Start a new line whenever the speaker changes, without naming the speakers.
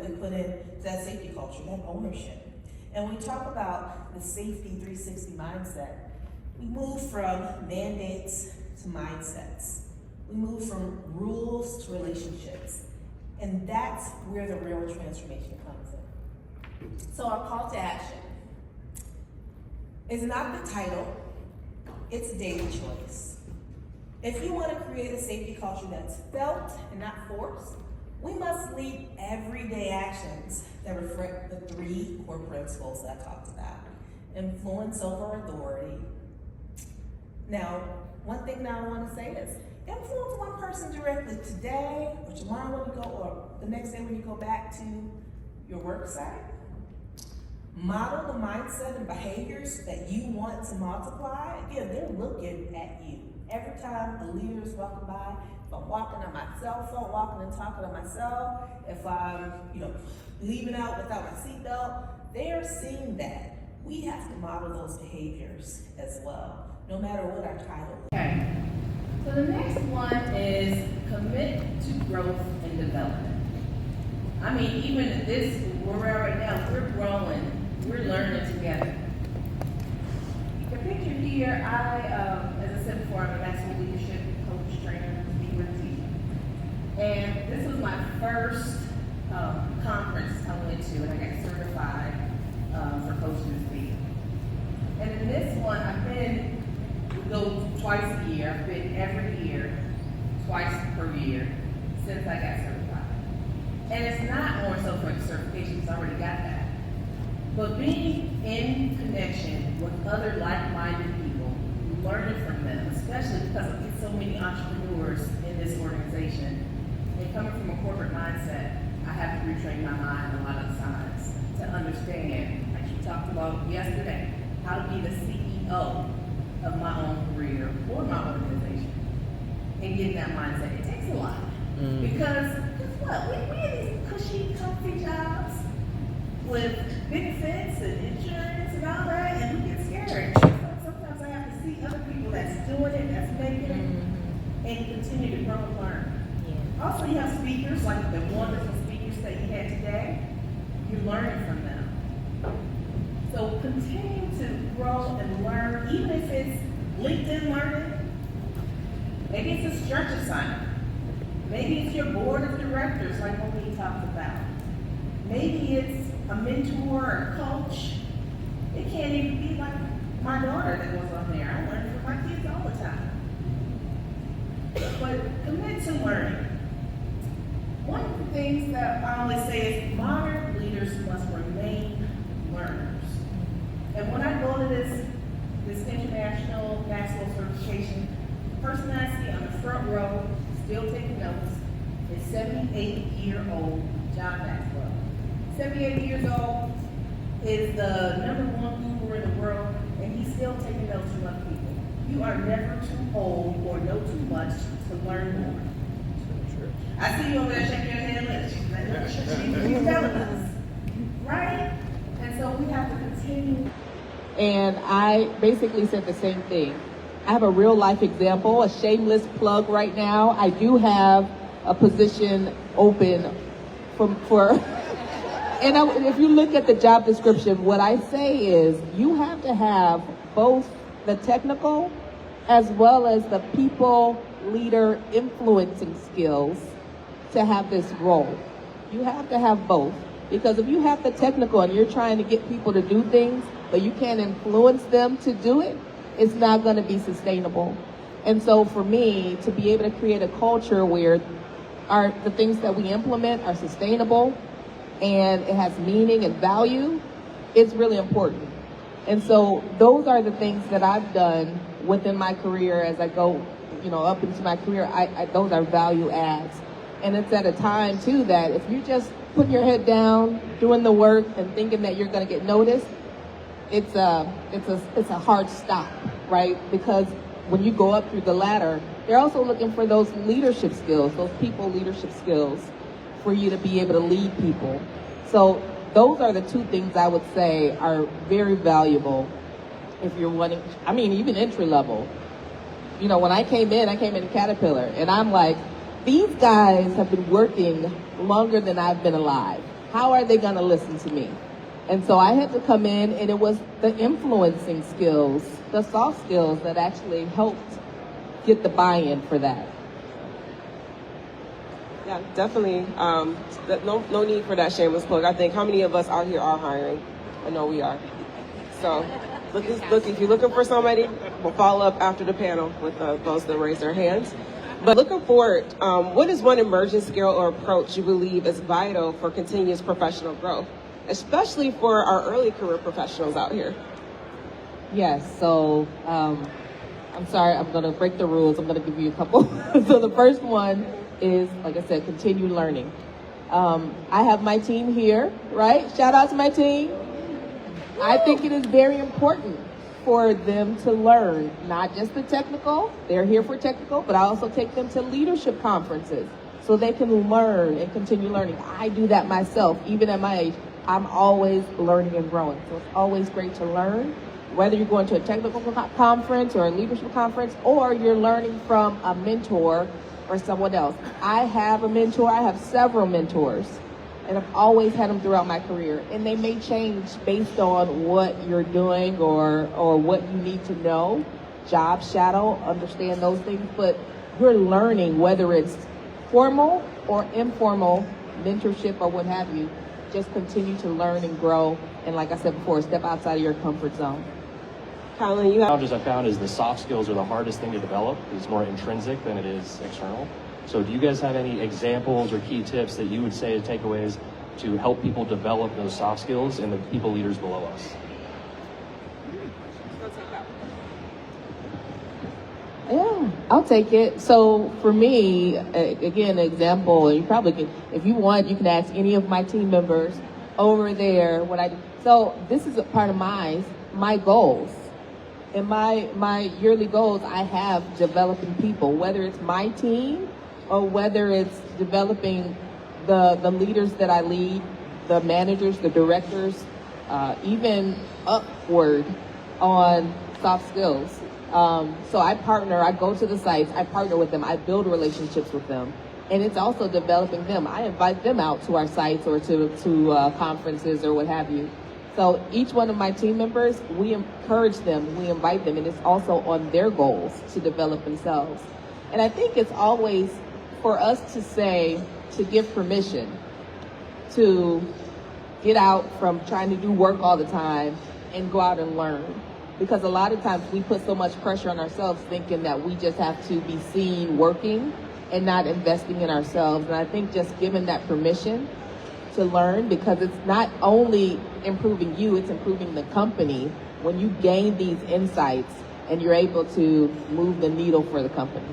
we put in that safety culture, that ownership. And when we talk about the safety 360 mindset, we move from mandates to mindsets. We move from rules to relationships. And that's where the real transformation comes in. So our call to action is not the title, it's a daily choice. If you want to create a safety culture that's felt and not forced, we must lead everyday actions that reflect the 3 core principles that I talked about. Influence over authority. Now, one thing that I want to say is, influence one person directly today, or tomorrow when you go, or the next day when you go back to your work site. Model the mindset and behaviors that you want to multiply. Again, they're looking at you. Every time a leader is walking by, if I'm walking on my cell phone, walking and talking to myself, if I'm, leaving out without my seatbelt, they're seeing that. We have to model those behaviors as well, no matter what our title is.
Okay. So the next one is commit to growth and development. I mean, even in this, where we're at right now, we're growing, we're learning together. The picture here, as I said before, I'm a master leadership coach, trainer, speaker, and teacher. And this was my first conference I went to, and I got certified for coaching and speaking. And in this one, we go twice a year. I've been every year, twice per year, since I got certified. And it's not more so for the certification, because I already got that. But being in connection with other like-minded people, learning from them, especially because I get so many entrepreneurs in this organization, and coming from a corporate mindset, I have to retrain my mind a lot of times to understand, like you talked about yesterday, how to be the CEO of my own career or my organization, and getting that mindset. It takes a lot. Because guess what? We have these cushy, comfy jobs with benefits and insurance and all that, and we get scared. Sometimes I have to see other people that's doing it, that's making it, and continue to grow and learn. Yeah. Also, you have speakers, like the wonderful speakers that you had today. You're learning from them. So continue to grow and learn, even if it's LinkedIn learning. Maybe it's a stretch assignment. Maybe it's your board of directors, like what we talked about. Maybe it's a mentor or a coach. It can't even be like my daughter that was on there. I learn from my kids all the time. But commit to learning. One of the things that I always say is modern leaders must remain learners. And when I go to this international national certification, the person I see on the front row, still taking notes, is 78-year-old John Maxwell. 78 years old, is the #1 guru in the world, and he's still taking notes from other people. You are never too old or know too much to learn more. I see you over there shaking your head, she's telling us, right? And so we have to continue.
And I basically said the same thing. I have a real life example, a shameless plug right now. I do have a position open for and if you look at the job description, what I say is you have to have both the technical as well as the people, leader, influencing skills to have this role. You have to have both. Because if you have the technical and you're trying to get people to do things, but you can't influence them to do it, it's not going to be sustainable. And so for me, to be able to create a culture where the things that we implement are sustainable and it has meaning and value, it's really important. And so those are the things that I've done within my career as I go, up into my career. Those are value adds. And it's at a time too that if you're just putting your head down, doing the work and thinking that you're going to get noticed, it's a hard stop, right? Because when you go up through the ladder, they're also looking for those leadership skills, those people leadership skills for you to be able to lead people. So those are the two things I would say are very valuable if you're wanting, even entry level. When I came in Caterpillar, and I'm like, these guys have been working longer than I've been alive. how are they going to listen to me? And so I had to come in, and it was the influencing skills, the soft skills that actually helped get the buy-in for that.
Yeah, definitely. No need for that shameless plug. I think how many of us out here are hiring? I know we are. So look, if you're looking for somebody, we'll follow up after the panel with those that raise their hands. But looking forward, what is one emerging skill or approach you believe is vital for continuous professional growth, especially for our early career professionals out here?
Yes, so I'm sorry, I'm going to break the rules. I'm going to give you a couple. So the first one is, like I said, continue learning. I have my team here, right? Shout out to my team. I think it is very important for them to learn, not just the technical. They're here for technical, but I also take them to leadership conferences so they can learn and continue learning. I do that myself, even at my age. I'm always learning and growing. So it's always great to learn, whether you're going to a technical conference or a leadership conference, or you're learning from a mentor or someone else. I have a mentor. I have several mentors, and I've always had them throughout my career. And they may change based on what you're doing or what you need to know. Job shadow, understand those things. But you're learning, whether it's formal or informal mentorship or what have you. Just continue to learn and grow. And like I said before, step outside of your comfort zone.
Colin, you have...
Challenges I found is the soft skills are the hardest thing to develop. It's more intrinsic than it is external. So do you guys have any examples or key tips that you would say as takeaways to help people develop those soft skills and the people leaders below us?
Yeah, I'll take it. So for me, again, an example, you probably can, if you want, you can ask any of my team members over there what I do. So this is a part of my goals. In my yearly goals, I have developing people, whether it's my team or whether it's developing the leaders that I lead, the managers, the directors, even upward on soft skills. So I go to the sites, I partner with them, I build relationships with them. And it's also developing them. I invite them out to our sites or to conferences or what have you. So each one of my team members, we encourage them, we invite them, and it's also on their goals to develop themselves. And I think it's always for us to give permission to get out from trying to do work all the time and go out and learn. Because a lot of times we put so much pressure on ourselves thinking that we just have to be seen working and not investing in ourselves. And I think just giving that permission to learn, because it's not only improving you, it's improving the company when you gain these insights and you're able to move the needle for the company.